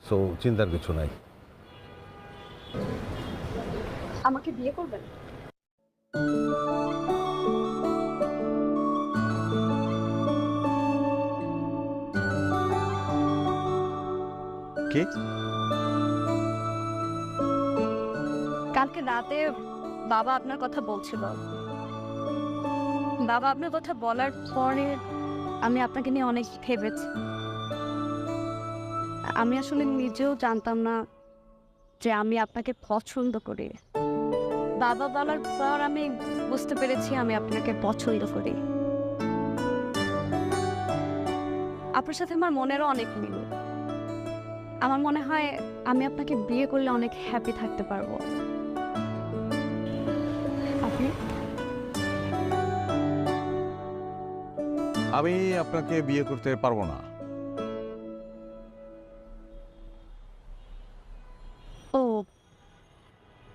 So চিন্তার কিছু নাই। আমাকে বিয়ে করবেন? কি? কালকে রাতে বাবা আপনার কথা বলছিল। বাবা আপনার কথা বলার পরে আমি আপনাকে নিয়ে অনেক ভেবেছি। আমি আসলে নিজেও জানতাম না যে আমি আপনাকে পছন্দ করি। বাবা বলার পর আমি বুঝতে পেরেছি আমি আপনাকে পছন্দ করি। আপনার সাথে আমার মনেরও অনেক মিল। আমার মনে হয় আমি আপনাকে বিয়ে করলে অনেক হ্যাপি থাকতে পারবো। আপনি? আমি আপনাকে বিয়ে করতে পারবো না। ও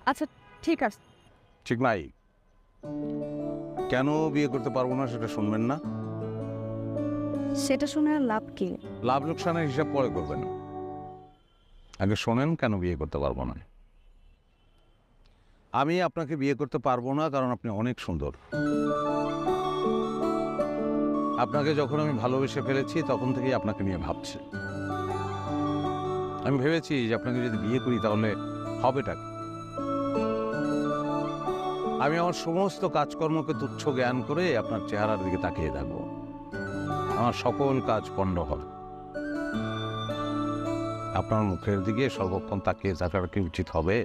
আচ্ছা, ঠিক আছে। ঠিক নাই। কেন বিয়ে করতে পারবো না সেটা শুনবেন না? সেটা শুনে আর লাভ কি? লাভ লোকসানের হিসাব পরে করবেন, আগে শোনেন কেন বিয়ে করতে পারবো না। আমি আপনাকে বিয়ে করতে পারবো না কারণ আপনি অনেক সুন্দর। আপনাকে যখন আমি ভালোবেসে ফেলেছি তখন থেকেই আপনাকে নিয়ে ভাবছি। আমি ভেবেছি যে আপনাকে যদি বিয়ে করি তাহলে হবেটা কি। আমি আমার সমস্ত কাজকর্মকে তুচ্ছ জ্ঞান করে আপনার চেহারার দিকে তাকিয়ে থাকবো। আমার সকল কাজ পণ্ড হবে। আপনার মুখের দিকে সর্বক্ষণ তাকিয়ে থাকার কি উচিত হবে?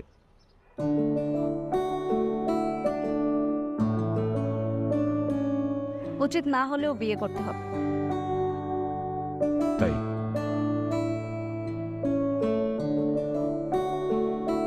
উচিত না হলেও বিয়ে করতে হবে।